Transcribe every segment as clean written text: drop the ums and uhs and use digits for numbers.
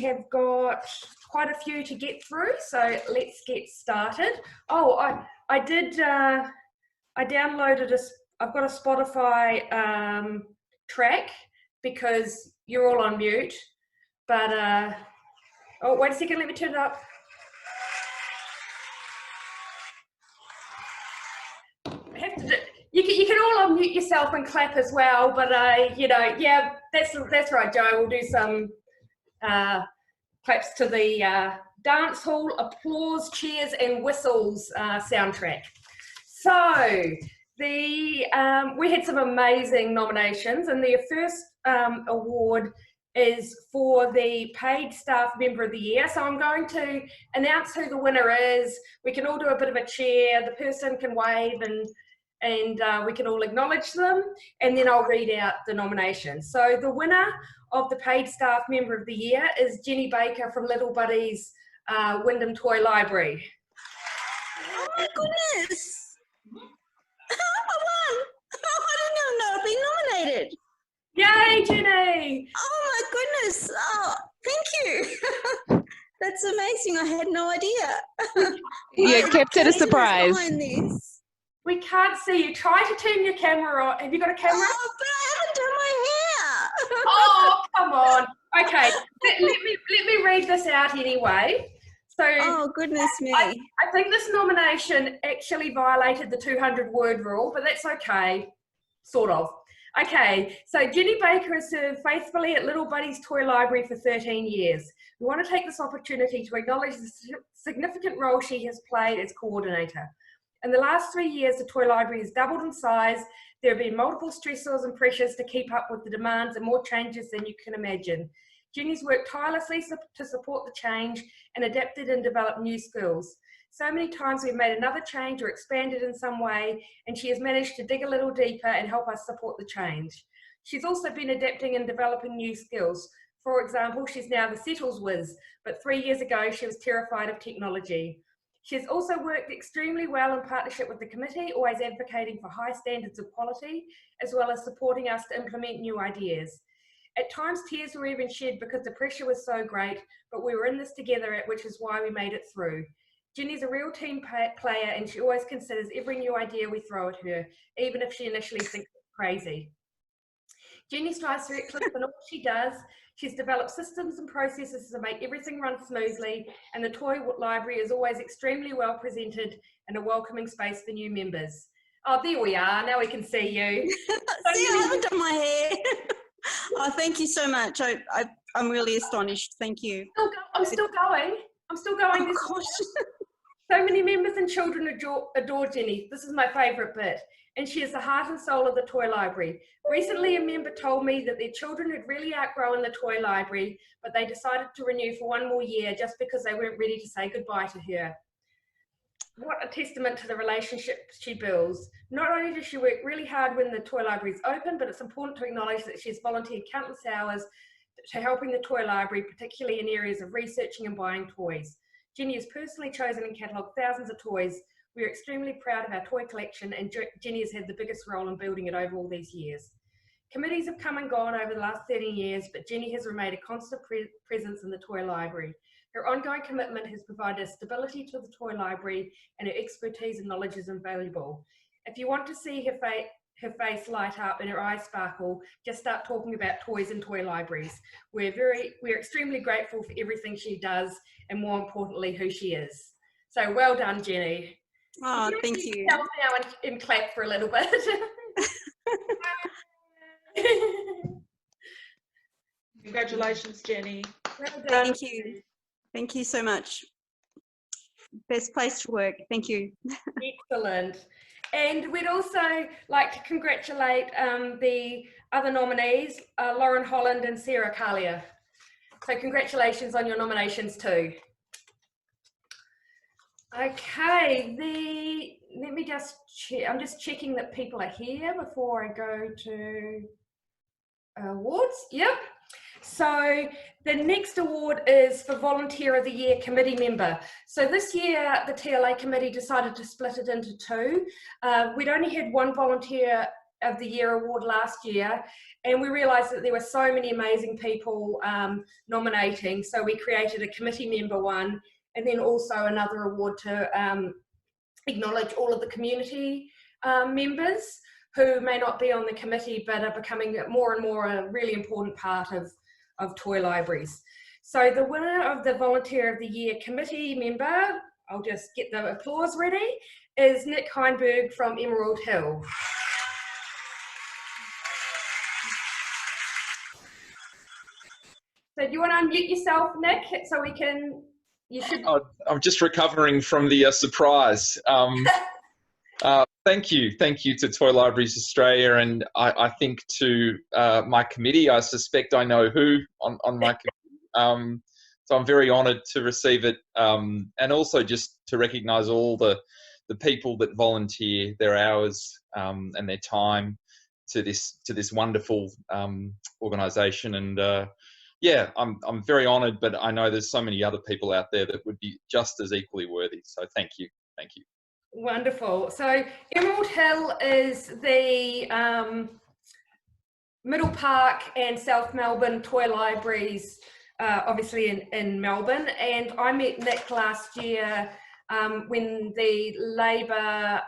have got quite a few to get through, so let's get started. Oh, I did, I downloaded I've got a Spotify track because you're all on mute, but, oh, wait a second, let me turn it up. You can all unmute yourself and clap as well, but you know, yeah, that's right, Joe. We'll do some claps to the dance hall, applause, cheers, and whistles soundtrack. So we had some amazing nominations, and the first award is for the Paid Staff Member of the Year. So I'm going to announce who the winner is. We can all do a bit of a cheer. The person can wave and we can all acknowledge them, and then I'll read out the nominations. So the winner of the Paid Staff Member of the Year is Guinea Baker from Little Buddy's Wyndham Toy Library. Oh my goodness! I won! Oh, I didn't even know I'd been nominated. Yay, Jenny! Oh my goodness! Oh, thank you. That's amazing. I had no idea. Yeah, kept it a surprise. We can't see you. Try to turn your camera on. Have you got a camera? Oh, but I haven't done my hair. Oh, come on. Okay, let me read this out anyway. So, oh, goodness me. I think this nomination actually violated the 200-word rule, but that's okay, sort of. Okay, so Guinea Baker has served faithfully at Little Buddy's Toy Library for 13 years. We want to take this opportunity to acknowledge the significant role she has played as coordinator. In the last 3 years, the Toy Library has doubled in size. There have been multiple stressors and pressures to keep up with the demands and more changes than you can imagine. Jenny's worked tirelessly to support the change and adapted and developed new skills. So many times we've made another change or expanded in some way, and she has managed to dig a little deeper and help us support the change. She's also been adapting and developing new skills. For example, she's now the Settles whiz, but 3 years ago she was terrified of technology. She has also worked extremely well in partnership with the committee, always advocating for high standards of quality, as well as supporting us to implement new ideas. At times, tears were even shed because the pressure was so great, but we were in this together, which is why we made it through. Jenny's a real team player, and she always considers every new idea we throw at her, even if she initially thinks it's crazy. Jenny strives for excellence in all she does. She's developed systems and processes to make everything run smoothly, and the Toy Library is always extremely well presented and a welcoming space for new members. Oh, there we are. Now we can see you. See, I haven't done my hair. Oh, thank you so much. I'm really astonished. Thank you. I'm still going. Oh, gosh. So many members and children adore Jenny. This is my favourite bit. And she is the heart and soul of the Toy Library. Recently, a member told me that their children had really outgrown the Toy Library, but they decided to renew for one more year just because they weren't ready to say goodbye to her. What a testament to the relationship she builds. Not only does she work really hard when the Toy Library is open, but it's important to acknowledge that she's volunteered countless hours to helping the Toy Library, particularly in areas of researching and buying toys. Jenny has personally chosen and catalogued thousands of toys. We are extremely proud of our toy collection, and Jenny has had the biggest role in building it over all these years. Committees have come and gone over the last 13 years, but Jenny has remained a constant presence in the Toy Library. Her ongoing commitment has provided stability to the Toy Library, and her expertise and knowledge is invaluable. If you want to see her face light up and her eyes sparkle, just start talking about toys and toy libraries. We're extremely grateful for everything she does, and more importantly, who she is. So well done, Jenny. Oh, thank you. Now and clap for a little bit. Congratulations, Jenny. Well done. Thank you. Thank you so much. Best place to work. Thank you. Excellent. And we'd also like to congratulate the other nominees, Lauren Holland and Sarah Kalia. So congratulations on your nominations too. Okay, let me just check. I'm just checking that people are here before I go to awards. Yep. So the next award is for Volunteer of the Year Committee Member. So this year, the TLA committee decided to split it into two. We'd only had one volunteer of the Year award last year, and we realised that there were so many amazing people nominating, so we created a committee member one, and then also another award to acknowledge all of the community members who may not be on the committee but are becoming more and more a really important part of toy libraries. So the winner of the Volunteer of the Year committee member, I'll just get the applause ready, is Nick Heinberg from Emerald Hill. So do you want to unmute yourself, Nick, so we can, you should... Oh, I'm just recovering from the surprise. Thank you to Toy Libraries Australia, and I think to my committee. I suspect I know who on my committee. So I'm very honoured to receive it, and also just to recognise all the people that volunteer their hours and their time to this wonderful organisation. And yeah, I'm very honoured, but I know there's so many other people out there that would be just as equally worthy. So thank you. Wonderful. So Emerald Hill is the Middle Park and South Melbourne toy libraries, obviously in Melbourne. And I met Nick last year when the Labor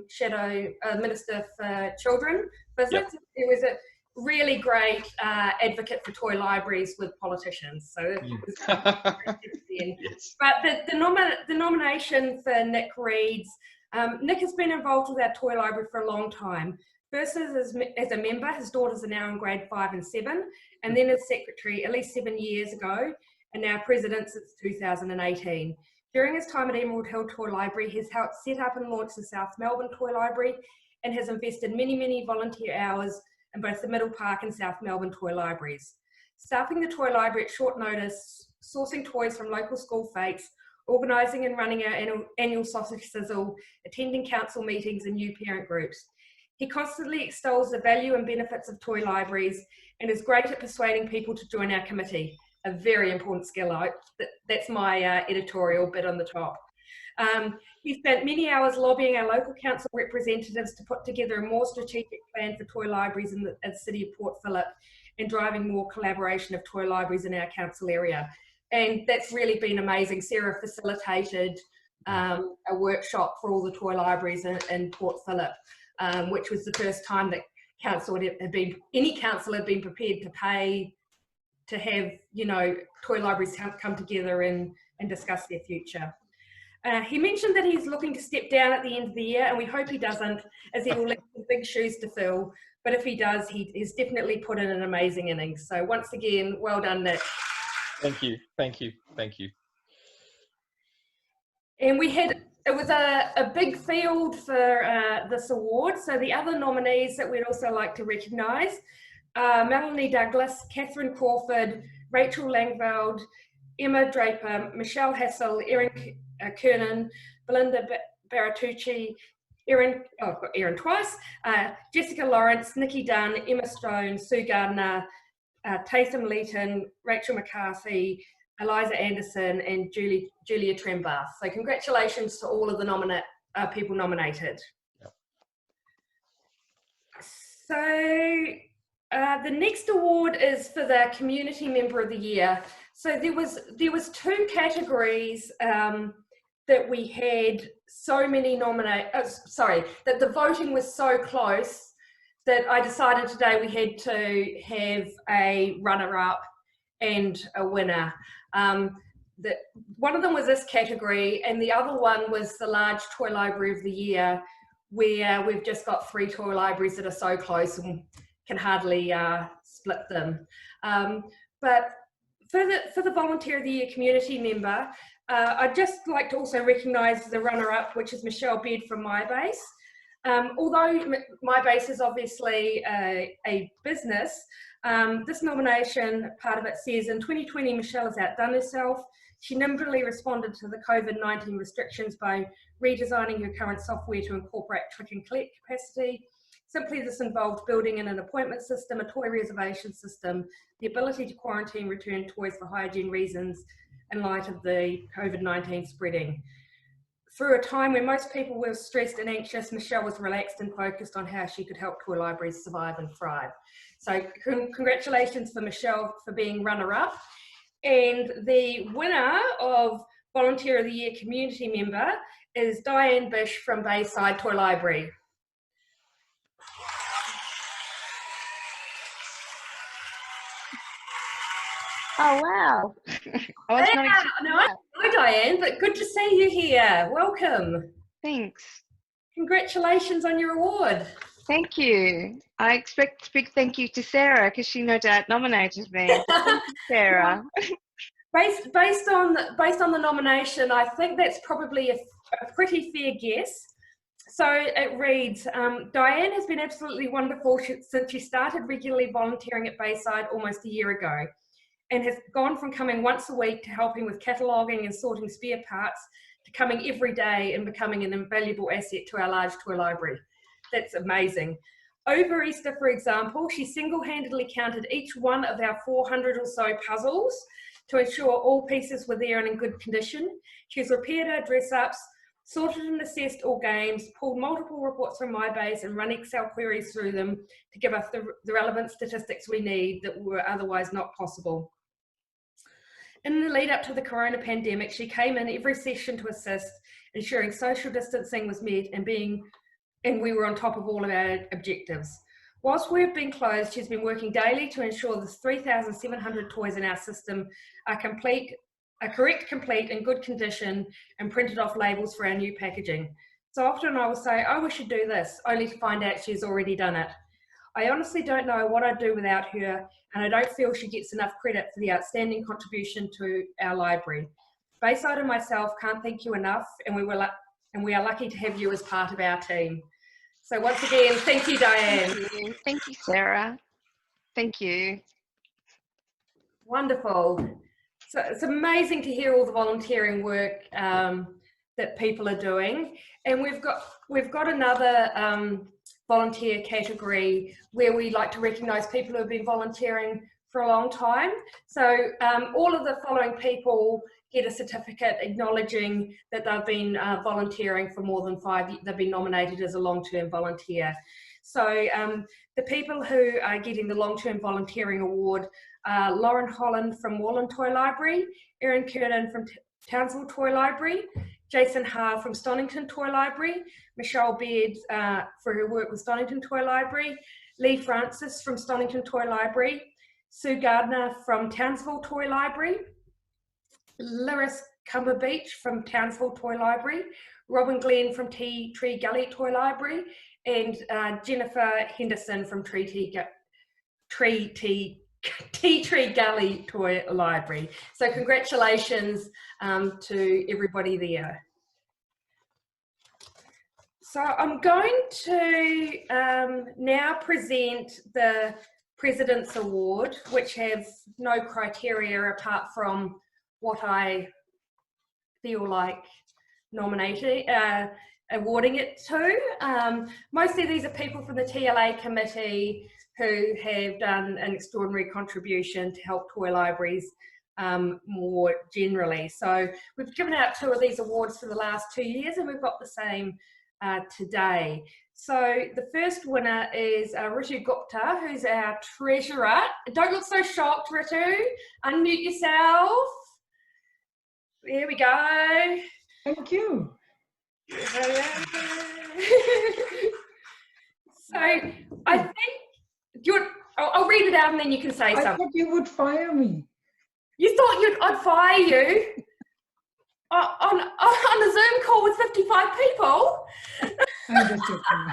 Shadow Minister for Children visited. Yep. It was a really great advocate for toy libraries with politicians. So it was yes. But the nomination for Nick reads, Nick has been involved with our toy library for a long time. First as a member, his daughters are now in grade 5 and 7, and then as secretary at least 7 years ago, and now president since 2018. During his time at Emerald Hill Toy Library, he's helped set up and launch the South Melbourne Toy Library and has invested many volunteer hours in both the Middle Park and South Melbourne toy libraries. Staffing the toy library at short notice, sourcing toys from local school fates, organising and running our annual sausage sizzle, attending council meetings and new parent groups. He constantly extols the value and benefits of toy libraries and is great at persuading people to join our committee. A very important skill. That's my editorial bit on the top. He spent many hours lobbying our local council representatives to put together a more strategic plan for toy libraries in the city of Port Phillip and driving more collaboration of toy libraries in our council area. And that's really been amazing. Sarah facilitated a workshop for all the toy libraries in Port Phillip, which was the first time that any council had been prepared to pay to have, you know, toy libraries come together and discuss their future. He mentioned that he's looking to step down at the end of the year, and we hope he doesn't, as he will have some big shoes to fill. But if he does, he has definitely put in an amazing innings. So once again, well done, Nick. Thank you. And it was a big field for this award. So the other nominees that we'd also like to recognise, Melanie Douglas, Catherine Crawford, Rachel Langveld, Emma Draper, Michelle Hassel, Erin Kernan, Belinda Baratucci, Erin twice, Jessica Lawrence, Nikki Dunn, Emma Stone, Sue Gardner, Tatham Leeton, Rachel McCarthy, Eliza Anderson, and Julia Trembath. So congratulations to all of the people nominated. Yep. So the next award is for the Community Member of the Year. So there was 2 categories that we had so many that the voting was so close that I decided today we had to have a runner-up and a winner. One of them was this category, and the other one was the Large Toy Library of the Year, where we've just got 3 toy libraries that are so close and can hardly split them. But for the Volunteer of the Year community member, I'd just like to also recognise the runner-up, which is Michelle Bed from MyBase. Although MyBase is obviously a business, this nomination, part of it says, in 2020, Michelle has outdone herself. She nimbly responded to the COVID-19 restrictions by redesigning her current software to incorporate click and collect capacity. Simply, this involved building in an appointment system, a toy reservation system, the ability to quarantine return toys for hygiene reasons in light of the COVID-19 spreading. through a time when most people were stressed and anxious, Michelle was relaxed and focused on how she could help toy libraries survive and thrive. So congratulations for Michelle for being runner-up. And the winner of Volunteer of the Year community member is Diane Bish from Bayside Toy Library. Oh, wow. I was not expecting that. Hi, Diane, but good to see you here. Welcome. Thanks. Congratulations on your award. Thank you. I expect a big thank you to Sarah because she no doubt nominated me. Thank you, Sarah. Based on the nomination, I think that's probably a pretty fair guess. So it reads, Diane has been absolutely wonderful since she started regularly volunteering at Bayside almost a year ago, and has gone from coming once a week to helping with cataloguing and sorting spare parts to coming every day and becoming an invaluable asset to our large toy library. That's amazing. Over Easter, for example, she single-handedly counted each one of our 400 or so puzzles to ensure all pieces were there and in good condition. She's repaired our dress-ups, sorted and assessed all games, pulled multiple reports from MyBase and run Excel queries through them to give us the relevant statistics we need that were otherwise not possible. In the lead up to the corona pandemic, she came in every session to assist, ensuring social distancing was met and we were on top of all of our objectives. Whilst we've been closed, she's been working daily to ensure the 3,700 toys in our system are correct, complete, in good condition, and printed off labels for our new packaging. So often I will say, oh, we should do this, only to find out she's already done it. I honestly don't know what I'd do without her, and I don't feel she gets enough credit for the outstanding contribution to our library. Bayside and myself can't thank you enough, and we are lucky to have you as part of our team. So once again, thank you, Diane. Thank you, Sarah. Thank you. Wonderful. So it's amazing to hear all the volunteering work that people are doing, and we've got another volunteer category where we like to recognise people who have been volunteering for a long time. So all of the following people get a certificate acknowledging that they've been volunteering for more than 5 years. They've been nominated as a long-term volunteer. So the people who are getting the long-term volunteering award are Lauren Holland from Wallen Toy Library, Erin Curtin from Townsville Toy Library, Jason Ha from Stonington Toy Library, Michelle Beard for her work with Stonington Toy Library, Lee Francis from Stonington Toy Library, Sue Gardner from Townsville Toy Library, Lyris Cumber Beach from Townsville Toy Library, Robin Glenn from Tea Tree Gully Toy Library, and Jennifer Henderson from Tea Tree Gully Toy Library. So congratulations to everybody there. So I'm going to now present the President's Award, which has no criteria apart from what I feel like awarding it to. Mostly these are people from the TLA committee who have done an extraordinary contribution to help toy libraries more generally. So we've given out 2 of these awards for the last 2 years, and we've got the same today. So the first winner is Ritu Gupta, who's our treasurer. Don't look so shocked, Ritu. Unmute yourself. There we go. Thank you. So I think I'll read it out and then you can say something. I thought you would fire me. You thought I'd fire you on a Zoom call with 55 people? I'm just joking.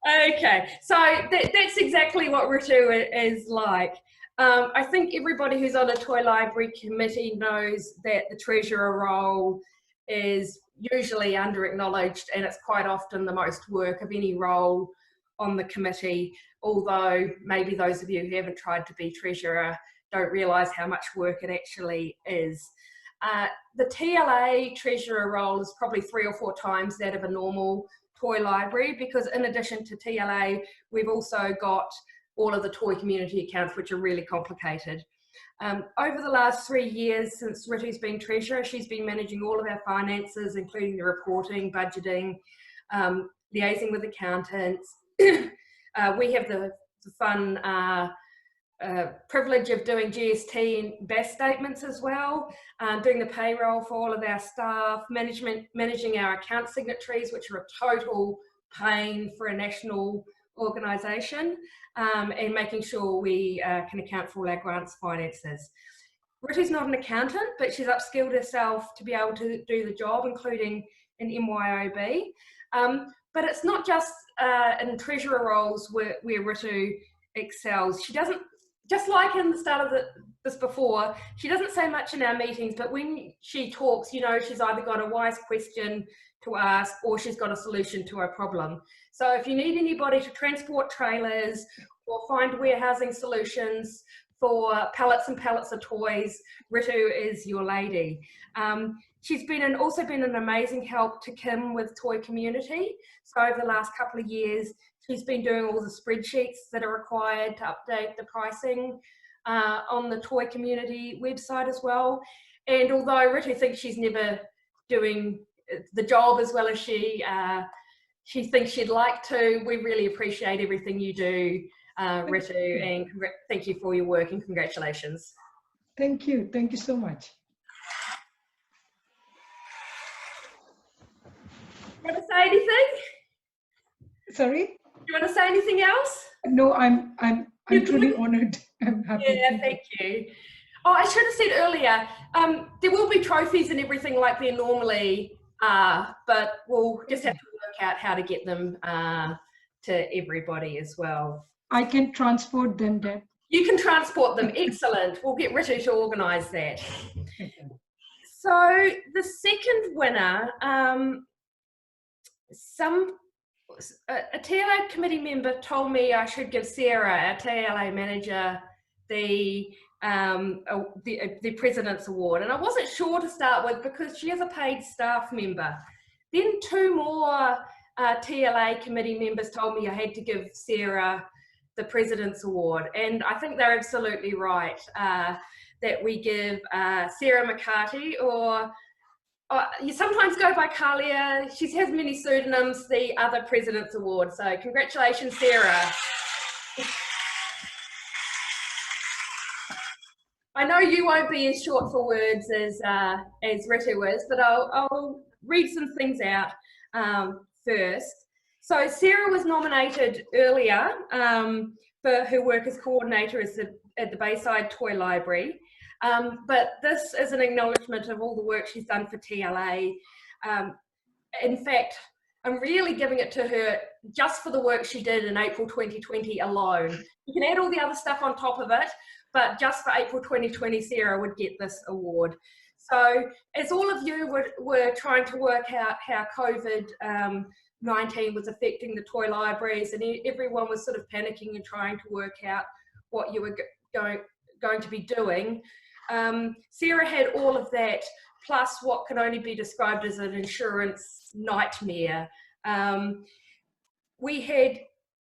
Okay, so that's exactly what Ritu is like. I think everybody who's on a toy library committee knows that the treasurer role is usually under-acknowledged, and it's quite often the most work of any role on the committee, although maybe those of you who haven't tried to be treasurer don't realise how much work it actually is. The TLA treasurer role is probably 3 or 4 times that of a normal toy library, because in addition to TLA, we've also got all of the toy community accounts, which are really complicated. Over the last 3 years since Ritu's been treasurer, she's been managing all of our finances, including the reporting, budgeting, liaising with accountants. We have the fun privilege of doing GST and BAS statements as well, doing the payroll for all of our staff, managing our account signatories, which are a total pain for a national organisation, and making sure we can account for all our grants finances. Ritu's not an accountant, but she's upskilled herself to be able to do the job, including an MYOB. But it's not just in treasurer roles where Ritu excels. She doesn't, just like in the start of this before, she doesn't say much in our meetings, but when she talks, you know, she's either got a wise question to ask or she's got a solution to a problem. So if you need anybody to transport trailers or find warehousing solutions for pallets and pallets of toys, Ritu is your lady. She's also been an amazing help to Kim with Toy Community. So over the last couple of years, she's been doing all the spreadsheets that are required to update the pricing on the Toy Community website as well. And although Ritu thinks she's never doing the job as well as she thinks she'd like to, we really appreciate everything you do, Ritu, and thank you for your work and congratulations. Thank you. Thank you so much. You want to say anything? Sorry? You want to say anything else? No, I'm truly honored. I'm happy. Yeah, thank you. Oh, I should have said earlier, there will be trophies and everything like there normally are, but we'll just have to work out how to get them to everybody as well. I can transport them, Deb. You can transport them. Excellent. We'll get Ritu to organise that. So the second winner, a TLA committee member told me I should give Sarah, our TLA manager, the President's Award, and I wasn't sure to start with because she is a paid staff member. Then 2 more TLA committee members told me I had to give Sarah the President's Award, and I think they're absolutely right that we give Sarah McCarty, or you sometimes go by Kalia, she has many pseudonyms, the other President's Award. So congratulations, Sarah. I know you won't be as short for words as Ritu is, but I'll read some things out first. So Sarah was nominated earlier for her work as coordinator at the Bayside Toy Library. But this is an acknowledgement of all the work she's done for TLA. In fact, I'm really giving it to her just for the work she did in April 2020 alone. You can add all the other stuff on top of it, but just for April 2020, Sarah would get this award. So as all of you were trying to work out how COVID-19 was affecting the toy libraries, and everyone was sort of panicking and trying to work out what you were going to be doing, Sarah had all of that, plus what can only be described as an insurance nightmare. We had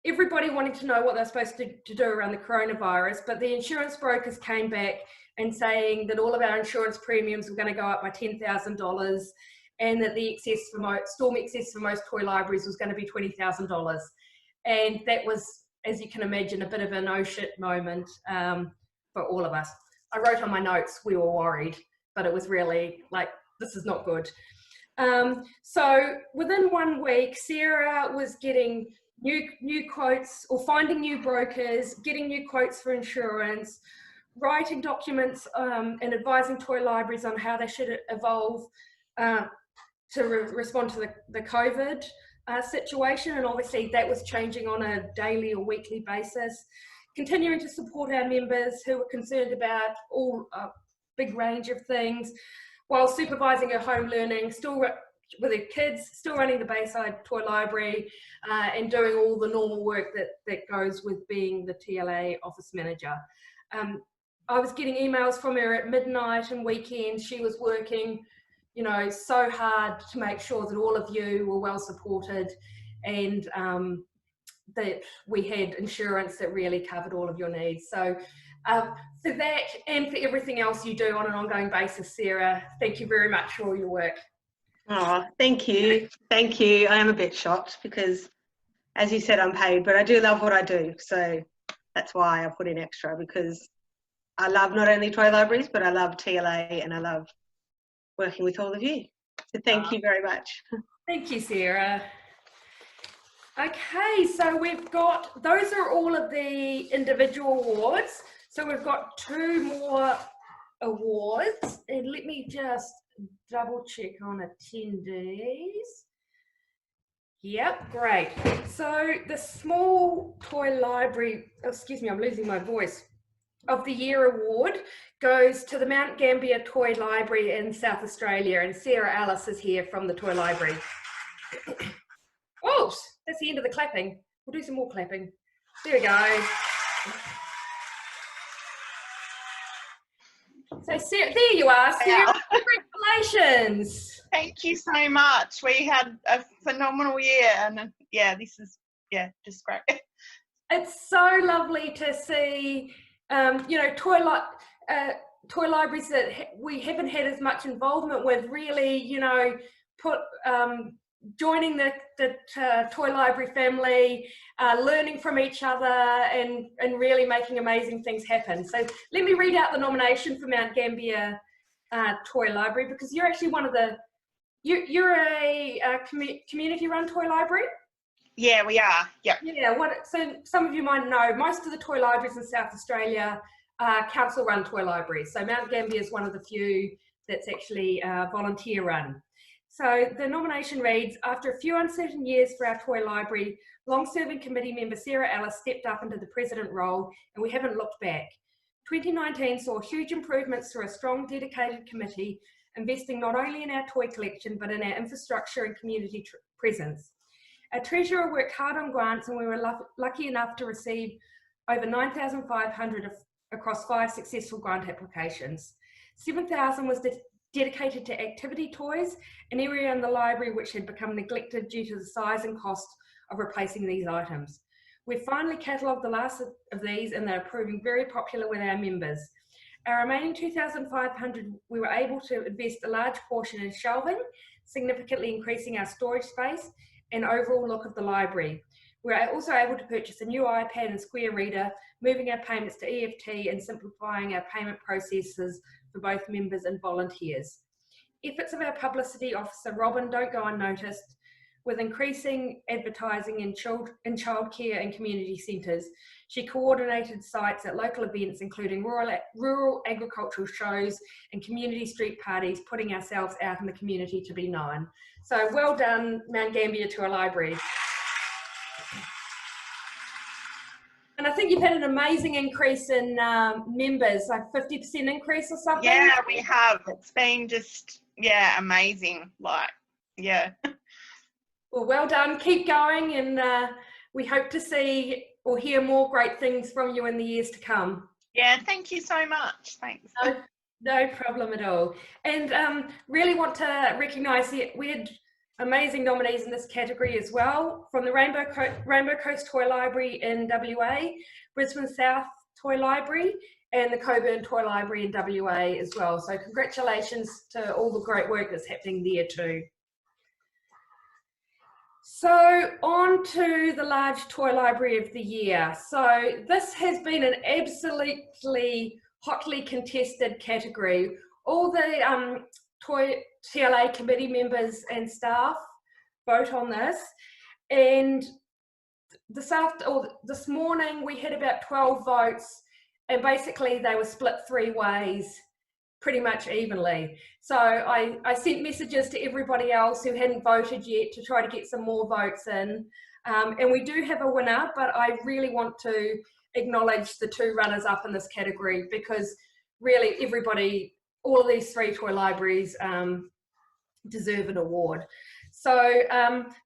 everybody wanting to know what they're supposed to do around the coronavirus, but the insurance brokers came back and saying that all of our insurance premiums were going to go up by $10,000, and that the storm excess for most toy libraries was going to be $20,000. And that was, as you can imagine, a bit of an oh shit moment for all of us. I wrote on my notes, we were worried, but it was really like, this is not good. So within 1 week, Sarah was getting new quotes, or finding new brokers, getting new quotes for insurance, writing documents and advising toy libraries on how they should evolve to respond to the COVID situation. And obviously that was changing on a daily or weekly basis. Continuing to support our members who were concerned about a big range of things, while supervising her home learning, still with her kids, still running the Bayside Toy Library, and doing all the normal work that goes with being the TLA office manager. I was getting emails from her at midnight and weekends. She was working, you know, so hard to make sure that all of you were well supported, and that we had insurance that really covered all of your needs. So For that and for everything else you do on an ongoing basis, Sarah. Thank you very much for all your work. Oh, thank you. Thank you. I am a bit shocked because, as you said, I'm paid, but I do love what I do. So that's why I put in extra, because I love not only toy libraries, but I love TLA and I love working with all of you. So thank you very much. Thank you, Sarah. Okay, so we've got, those are all of the individual awards. So we've got 2 more awards, and let me just double check on attendees. Yep, great. So the Small Toy Library, excuse me, I'm losing my voice, of the Year award goes to the Mount Gambier Toy Library in South Australia, and Sarah Alice is here from the Toy Library. Oops, that's the end of the clapping. We'll do some more clapping. There we go. So Sarah, there you are, Sarah. Congratulations. Thank you so much. We had a phenomenal year, and yeah, this is just great. It's so lovely to see, you know, toy libraries that we haven't had as much involvement with really, you know, joining the toy library family, learning from each other, and really making amazing things happen. So let me read out the nomination for Mount Gambier Toy Library, because you're actually one of the, you're a community-run toy library? Yeah, we are. Yep. Yeah. So some of you might know, most of the toy libraries in South Australia are council-run toy libraries. So Mount Gambier is one of the few that's actually volunteer-run. So the nomination reads, after a few uncertain years for our toy library, long-serving committee member Sarah Alice stepped up into the president role, and we haven't looked back. 2019 saw huge improvements through a strong, dedicated committee, investing not only in our toy collection, but in our infrastructure and community presence. Our treasurer worked hard on grants, and we were lucky enough to receive over 9,500 across 5 successful grant applications. 7,000 was dedicated to activity toys, an area in the library which had become neglected due to the size and cost of replacing these items. We've finally catalogued the last of these, and they're proving very popular with our members. Our remaining 2,500, we were able to invest a large portion in shelving, significantly increasing our storage space and overall look of the library. We were also able to purchase a new iPad and Square Reader, moving our payments to EFT and simplifying our payment processes for both members and volunteers. Efforts of our publicity officer, Robin, don't go unnoticed. With increasing advertising in childcare and community centres, she coordinated sites at local events, including rural agricultural shows and community street parties, putting ourselves out in the community to be known. So well done, Mount Gambier Toy Library. And I think you've had an amazing increase in members, like 50% increase or something. Yeah, we have. It's been just, amazing. Like, yeah. Well done. Keep going, and we hope to see or hear more great things from you in the years to come. Yeah, thank you so much. Thanks. No problem at all. And really want to recognise we had amazing nominees in this category as well, from the Rainbow Coast Toy Library in WA, Brisbane South Toy Library, and the Coburn Toy Library in WA as well. So congratulations to all the great work that's happening there too. So on to the large toy library of the year. So this has been an absolutely hotly contested category. All the toy TLA committee members and staff vote on this, and this morning we had about 12 votes, and basically they were split 3 ways, pretty much evenly. So I sent messages to everybody else who hadn't voted yet to try to get some more votes in. And we do have a winner, but I really want to acknowledge the 2 runners up in this category, because really everybody, all of these 3 toy libraries deserve an award. So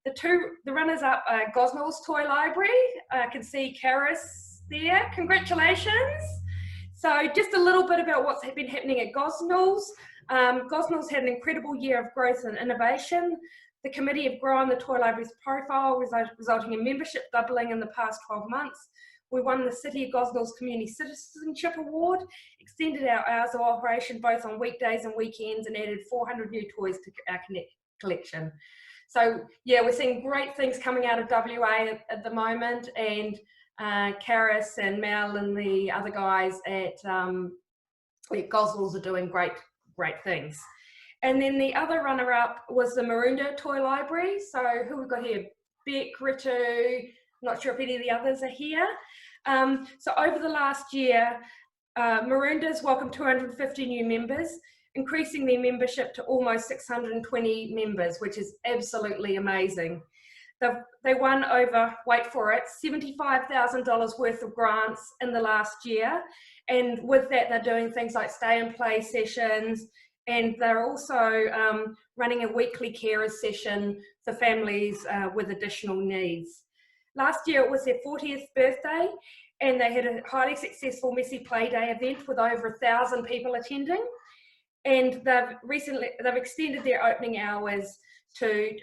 the runners up are Gosnell's Toy Library. I can see Karis there. Congratulations. So just a little bit about what's been happening at Gosnell's. Gosnell's had an incredible year of growth and innovation. The committee have grown the toy library's profile, resulting in membership doubling in the past 12 months. We won the City of Gosnell's Community Citizenship Award, extended our hours of operation both on weekdays and weekends, and added 400 new toys to our collection. So yeah, we're seeing great things coming out of WA at the moment, and Karis and Mel and the other guys at Gosnells are doing great things. And then the other runner-up was the Maroondah Toy Library. So who we've got here? Beck, Ritu, not sure if any of the others are here. So over the last year, Maroondah's welcomed 250 new members, increasing their membership to almost 620 members, which is absolutely amazing. They won over, wait for it, $75,000 worth of grants in the last year. And with that, they're doing things like stay and play sessions, and they're also running a weekly carers session for families with additional needs. Last year it was their 40th birthday, and they had a highly successful Messy Play Day event with over 1,000 people attending. And they've extended their opening hours to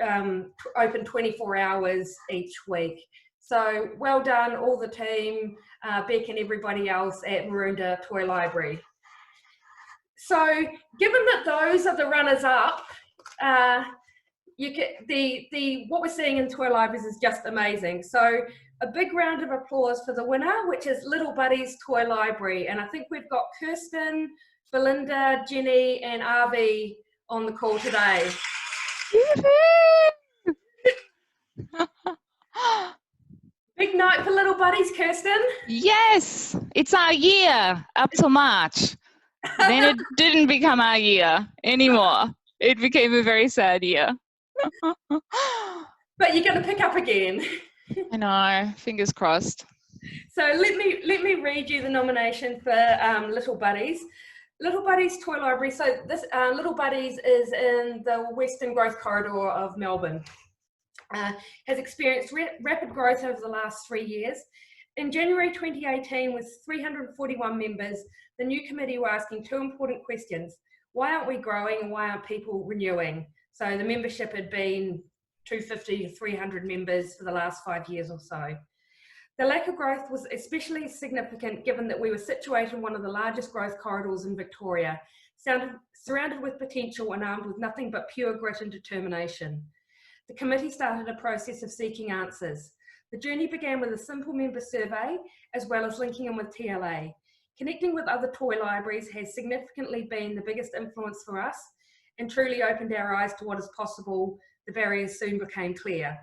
open 24 hours each week. So well done, all the team, Beck and everybody else at Maroondah Toy Library. So given that those are the runners-up, you get what we're seeing in toy libraries is just amazing. So a big round of applause for the winner, which is Little Buddies Toy Library. And I think we've got Kirsten, Belinda, Jenny and Avi on the call today. Big night for Little Buddies, Kirsten. Yes, it's our year up to March. Then it didn't become our year anymore. It became a very sad year. But you're going to pick up again. I know, fingers crossed. So let me read you the nomination for Little Buddies. Little Buddies Toy Library. So this Little Buddies is in the Western Growth Corridor of Melbourne. Has experienced rapid growth over the last 3 years. In January 2018, with 341 members, the new committee were asking two important questions. Why aren't we growing, and why aren't people renewing? So the membership had been 250 to 300 members for the last 5 years or so. The lack of growth was especially significant given that we were situated in one of the largest growth corridors in Victoria, surrounded with potential and armed with nothing but pure grit and determination. The committee started a process of seeking answers. The journey began with a simple member survey, as well as linking in with TLA. Connecting with other toy libraries has significantly been the biggest influence for us and truly opened our eyes to what is possible. The barriers soon became clear.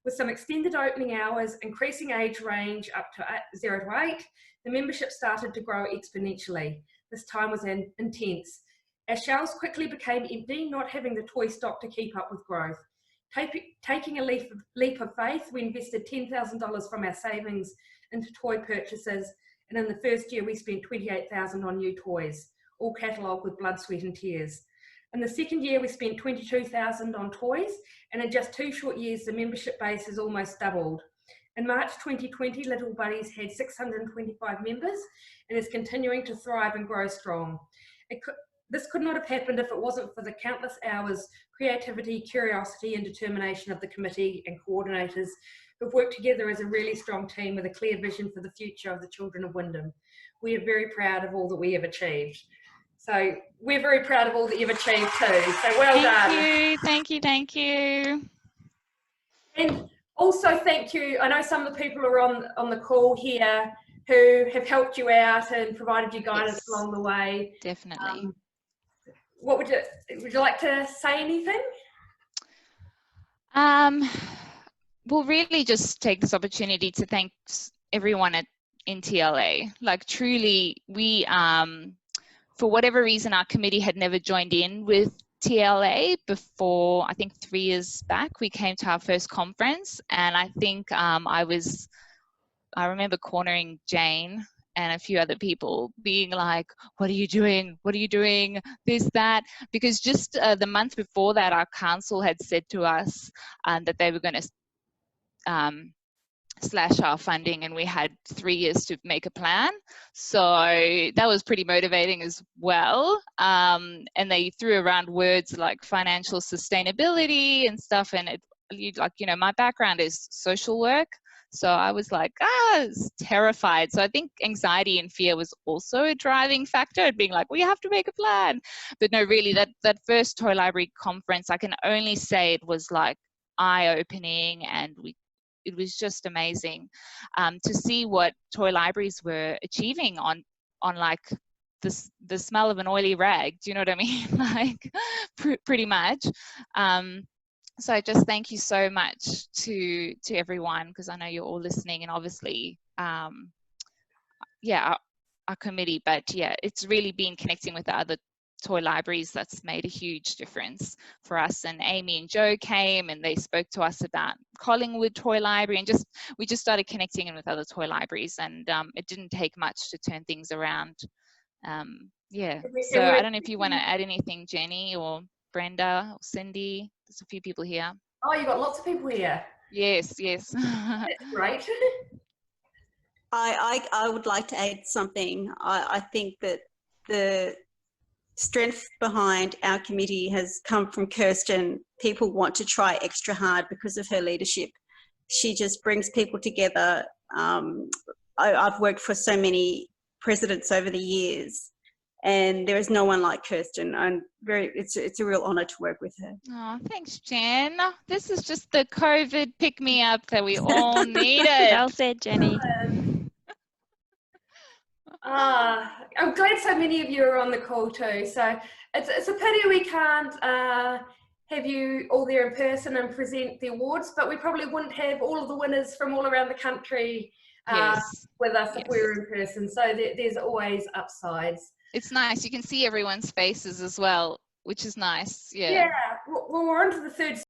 With some extended opening hours, increasing age range up to 0 to 8, the membership started to grow exponentially. This time was intense. Our shelves quickly became empty, not having the toy stock to keep up with growth. Taking a leap of faith, we invested $10,000 from our savings into toy purchases, and in the first year we spent $28,000 on new toys, all catalogued with blood, sweat and tears. In the second year we spent $22,000 on toys, and in just 2 short years the membership base has almost doubled. In March 2020, Little Buddies had 625 members and is continuing to thrive and grow strong. This could not have happened if it wasn't for the countless hours, creativity, curiosity and determination of the committee and coordinators who've worked together as a really strong team with a clear vision for the future of the children of Wyndham. We are very proud of all that we have achieved. So we're very proud of all that you've achieved too. So well done. Thank you. And also thank you. I know some of the people are on the call here who have helped you out and provided you guidance along the way. Definitely. What would you like to say anything? We'll really just take this opportunity to thank everyone in TLA. Like truly, we for whatever reason our committee had never joined in with TLA before. I think 3 years back we came to our first conference, and I think I remember cornering Jane and a few other people being like, what are you doing? What are you doing? This, that. Because just the month before that, our council had said to us that they were going to slash our funding, and we had 3 years to make a plan. So that was pretty motivating as well. And they threw around words like financial sustainability and stuff. And my background is social work. So I was like, terrified. So I think anxiety and fear was also a driving factor, being like, we have to make a plan. But no, really, that first Toy Library conference, I can only say it was like eye-opening, and it was just amazing to see what toy libraries were achieving on like the smell of an oily rag. Do you know what I mean? Like pretty much. So I just thank you so much to everyone, because I know you're all listening, and obviously, yeah, our committee. But yeah, it's really been connecting with the other toy libraries that's made a huge difference for us. And Amy and Joe came and they spoke to us about Collingwood Toy Library, and we just started connecting in with other toy libraries, and it didn't take much to turn things around. Yeah, so I don't know if you want to add anything, Jenny or Brenda or Cindy. There's a few people here. Oh, you've got lots of people here. Yes. That's great. I would like to add something. I think that the strength behind our committee has come from Kirsten. People want to try extra hard because of her leadership. She just brings people together. I've worked for so many presidents over the years, and there is no one like Kirsten. It's a real honour to work with her. Oh, thanks, Jen. This is just the COVID pick-me-up that we all needed. Well said, Jenny. I'm glad so many of you are on the call too. So it's a pity we can't have you all there in person and present the awards, but we probably wouldn't have all of the winners from all around the country with us if we were in person. So there's always upsides. It's nice. You can see everyone's faces as well, which is nice. Yeah. Yeah. Well, we're on to the third